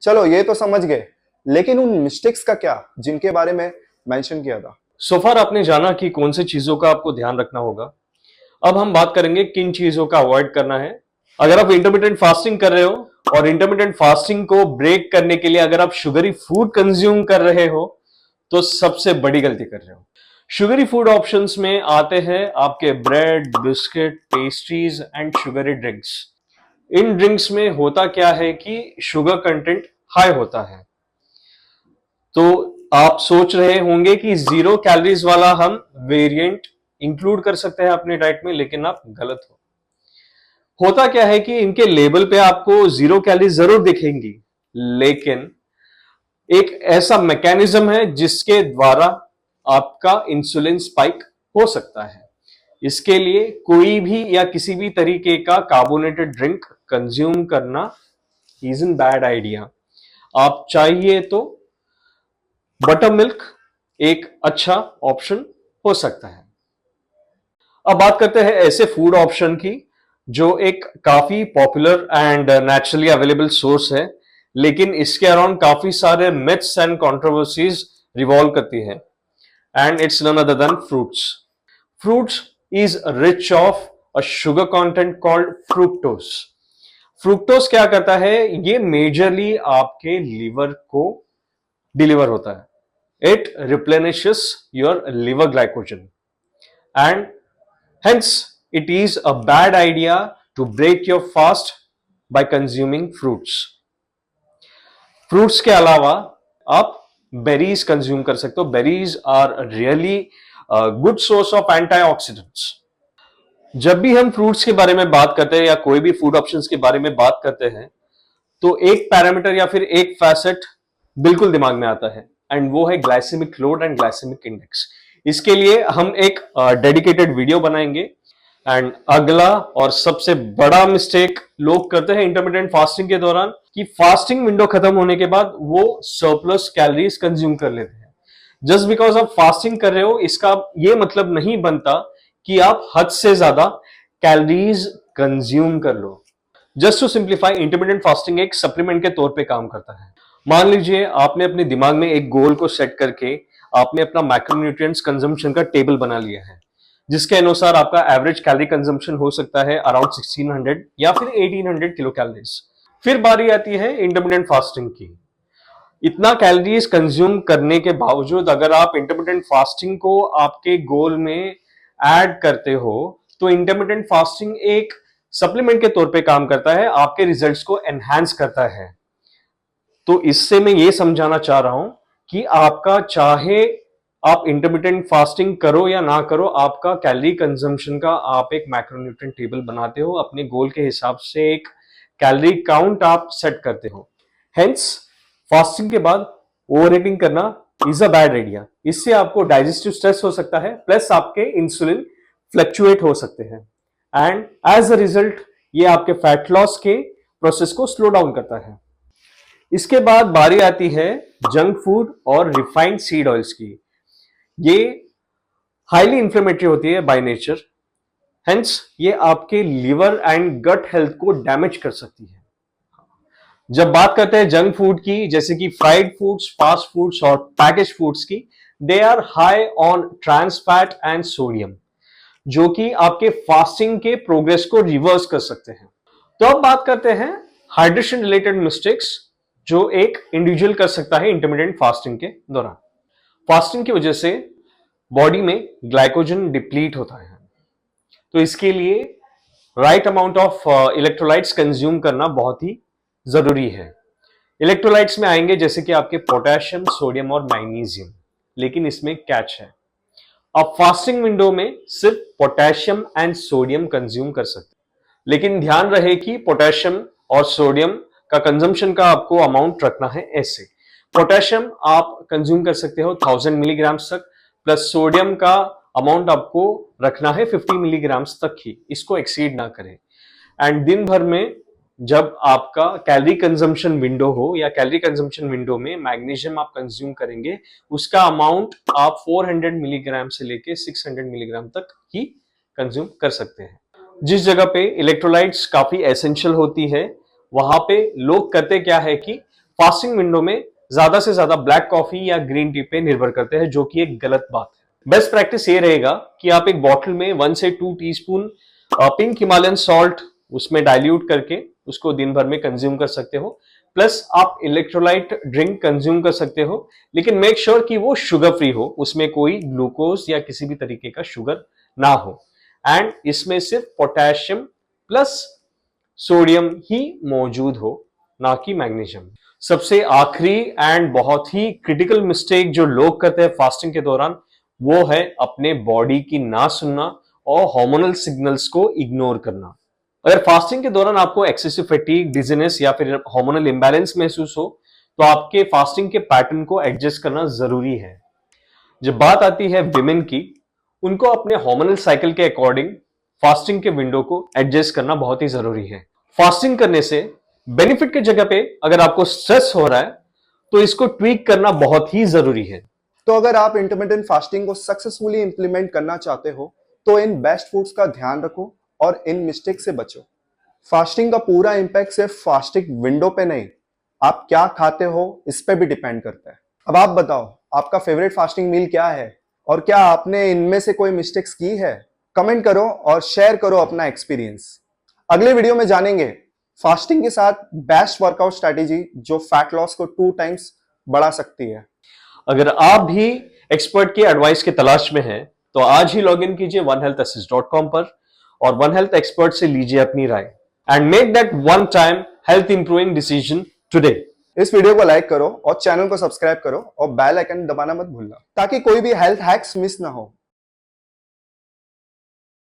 चलो ये तो समझ गए, लेकिन उन मिस्टेक्स का क्या जिनके बारे में मेंशन किया था? सो फार आपने जाना कि कौन सी चीजों का आपको ध्यान रखना होगा। अब हम बात करेंगे किन चीजों का अवॉइड करना है। अगर आप इंटरमिटेंट फास्टिंग कर रहे हो और इंटरमिटेंट फास्टिंग को ब्रेक करने के लिए अगर आप शुगरी फूड कंज्यूम कर रहे हो तो सबसे बड़ी गलती कर रहे हो। शुगरी फूड ऑप्शंस में आते हैं आपके bread, biscuit, pastries and sugary drinks. In drinks में होता क्या है कि शुगर कंटेंट हाई होता है। तो आप सोच रहे होंगे कि 0 कैलोरीज वाला हम वेरिएंट इंक्लूड कर सकते हैं अपनी डाइट में, लेकिन आप गलत हो। होता क्या है कि इनके लेबल पे आपको 0 कैलोरीज जरूर दिखेंगी, लेकिन एक ऐसा मैकेनिज्म है जिसके द्वारा आपका इंसुलिन स्पाइक हो सकता है। इसके लिए कोई भी या किसी भी तरीके का कार्बोनेटेड ड्रिंक कंज्यूम करना इज एन बैड आइडिया। आप चाहिए तो बटर मिल्क एक अच्छा ऑप्शन हो सकता है। अब बात करते हैं ऐसे फूड ऑप्शन की जो एक काफी popular and naturally available source है, लेकिन इसके अराउंड काफी सारे मिथ्स एंड कंट्रोवर्सीज रिवॉल्व करती है, and it's none other than fruits. Fruits is rich of a sugar content called fructose. Fructose क्या करता है, ये मेजरली आपके लीवर को डिलीवर होता है। It replenishes your liver glycogen and hence it is a bad idea to break your fast by consuming fruits. Fruits के अलावा आप बेरीज कंज्यूम कर सकते हो। Berries are really good source of antioxidants. जब भी हम फ्रूट्स के बारे में बात करते हैं या कोई भी फूड ऑप्शंस के बारे में बात करते हैं तो एक पैरामीटर या फिर एक फैसेट बिल्कुल दिमाग में आता है, एंड वो है glycaemic load and glycaemic index. इसके लिए हम एक डेडिकेटेड वीडियो बनाएंगे। एंड अगला और सबसे बड़ा मिस्टेक लोग करते हैं इंटरमिटेंट फास्टिंग के दौरान कि फास्टिंग विंडो खत्म होने के बाद वो सरप्लस कैलोरीज कंज्यूम कर लेते हैं। जस्ट बिकॉज आप फास्टिंग कर रहे हो इसका ये मतलब नहीं बनता कि आप हद से ज्यादा कैलोरीज कंज्यूम कर लो। Just to simplify, intermittent fasting एक सप्लीमेंट के तौर पे काम करता है। मान लीजिए आपने अपने दिमाग में एक गोल को सेट करके आपने अपना मैक्रोन्यूट्रिएंट्स कंजम्पशन का टेबल बना लिया है, जिसके अनुसार आपका एवरेज कैलोरी कंजम्पशन हो सकता है अराउंड 1600 या फिर 1800 किलो कैलोरीज। फिर बारी आती है इंटरमिटेंट फास्टिंग की। इतना कैलोरीज कंज्यूम करने के बावजूद अगर आप इंटरमिटेंट फास्टिंग को आपके गोल में ऐड करते हो तो इंटरमिटेंट फास्टिंग एक सप्लीमेंट के तौर पे काम करता है, आपके रिजल्ट्स को एनहांस करता है। तो इससे मैं ये समझाना चाह रहा हूं कि आपका चाहे आप इंटरमिटेंट फास्टिंग करो या ना करो, आपका कैलोरी कंजम्पशन का आप एक मैक्रोन्यूट्रिएंट टेबल बनाते हो, अपने गोल के हिसाब से एक कैलोरी काउंट आप सेट करते हो। हेंस फास्टिंग के बाद ओवर ईटिंग करना इज अ बैड आइडिया। इससे आपको डाइजेस्टिव स्ट्रेस हो सकता है, प्लस आपके इंसुलिन फ्लक्चुएट हो सकते हैं, एंड एज अ रिजल्ट ये आपके फैट लॉस के प्रोसेस को स्लो डाउन करता है। इसके बाद बारी आती है जंक फूड और रिफाइंड सीड ऑयल्स की। ये हाईली इंफ्लेमेटरी होती है बाय नेचर, हेंस ये आपके लिवर एंड गट हेल्थ को डैमेज कर सकती है। जब बात करते हैं जंक फूड की, जैसे कि फ्राइड फूड्स, फास्ट फूड्स और पैकेज फूड्स की, they are high on trans fat and sodium, जो कि आपके फास्टिंग के प्रोग्रेस को रिवर्स कर सकते हैं। तो अब बात करते हैं हाइड्रेशन रिलेटेड मिस्टेक्स जो एक इंडिविजुअल कर सकता है इंटरमिटेंट फास्टिंग के दौरान। फास्टिंग की वजह से बॉडी में ग्लाइकोजन डिप्लीट होता है, तो इसके लिए right amount of electrolytes consume करना बहुत ही जरूरी है। इलेक्ट्रोलाइट्स में आएंगे जैसे कि आपके पोटेशियम, सोडियम और मैग्नीशियम, लेकिन इसमें कैच है, आप फास्टिंग विंडो में सिर्फ पोटेशियम एंड सोडियम कंज्यूम कर सकते हैं, लेकिन ध्यान रहे कि पोटेशियम और सोडियम का कंजम्पशन का आपको अमाउंट रखना है ऐसे। पोटेशियम आप कंज्यूम कर सकते हो 1000 मिलीग्राम तक, प्लस सोडियम का अमाउंट आपको रखना है 50 मिलीग्राम तक ही, इसको एक्सीड ना करें। एंड दिन भर में जब आपका कैलोरी कंजम्पशन विंडो हो या कैलोरी कंजम्पशन विंडो में मैग्नीशियम आप कंज्यूम करेंगे, उसका अमाउंट आप 400 मिलीग्राम से लेके 600 मिलीग्राम तक ही कंज्यूम कर सकते हैं। जिस जगह पे इलेक्ट्रोलाइट्स काफी एसेंशियल होती है, वहां पे लोग करते क्या है कि फास्टिंग विंडो में ज्यादा से ज्यादा ब्लैक कॉफी या ग्रीन टी पे निर्भर करते हैं, जो कि एक गलत बात है। बेस्ट प्रैक्टिस ये रहेगा कि आप एक बॉटल में 1 से 2 टीस्पून पिंक हिमालयन सॉल्ट उसमें डाइल्यूट करके उसको दिन भर में कंज्यूम कर सकते हो। प्लस आप इलेक्ट्रोलाइट ड्रिंक कंज्यूम कर सकते हो, लेकिन मेक श्योर कि वो शुगर फ्री हो, उसमें कोई ग्लूकोज या किसी भी तरीके का शुगर ना हो, एंड इसमें सिर्फ पोटेशियम प्लस सोडियम ही मौजूद हो, ना कि मैग्नीशियम। सबसे आखिरी एंड बहुत ही क्रिटिकल मिस्टेक जो लोग करते हैं फास्टिंग के दौरान, वो है अपने बॉडी की ना सुनना और हार्मोनल सिग्नल्स को इग्नोर करना। अगर फास्टिंग के दौरान आपको एक्सेसिव फैटीग, डिजीनेस या फिर हार्मोनल इंबैलेंस महसूस हो, तो आपके फास्टिंग के पैटर्न को एडजस्ट करना जरूरी है। जब बात आती है विमेन की, उनको अपने हार्मोनल साइकिल के अकॉर्डिंग फास्टिंग के विंडो को एडजस्ट करना बहुत ही जरूरी है। फास्टिंग करने से बेनिफिट की जगह पे अगर आपको स्ट्रेस हो रहा है, तो इसको ट्वीक करना बहुत ही जरूरी है। तो अगर आप इंटरमिटेंट फास्टिंग को सक्सेसफुली इंप्लीमेंट करना चाहते हो, तो इन बेस्ट फूड्स का ध्यान रखो और इन मिस्टेक से बचो। फास्टिंग का पूरा इंपैक्ट सिर्फ फास्टिंग विंडो पे नहीं, आप क्या खाते हो इस पे भी डिपेंड करता है। अब आप बताओ, आपका फेवरेट फास्टिंग मील क्या है और क्या आपने इनमें से कोई मिस्टेक्स की है? कमेंट करो और शेयर करो अपना एक्सपीरियंस। अगले वीडियो में जानेंगे फास्टिंग के साथ बेस्ट वर्कआउट स्ट्रैटेजी जो फैट लॉस को 2 टाइम्स बढ़ा सकती है। अगर आप भी एक्सपर्ट की एडवाइस की तलाश में हैं, तो आज ही लॉग इन कीजिए onehealthassist.com पर और वन हेल्थ एक्सपर्ट से लीजिए अपनी राय and make that one time health improving decision today. इस वीडियो को लाइक करो और चैनल को सब्सक्राइब करो और बेल आइकन दबाना मत भूलना, ताकि कोई भी हेल्थ हैक्स मिस ना हो।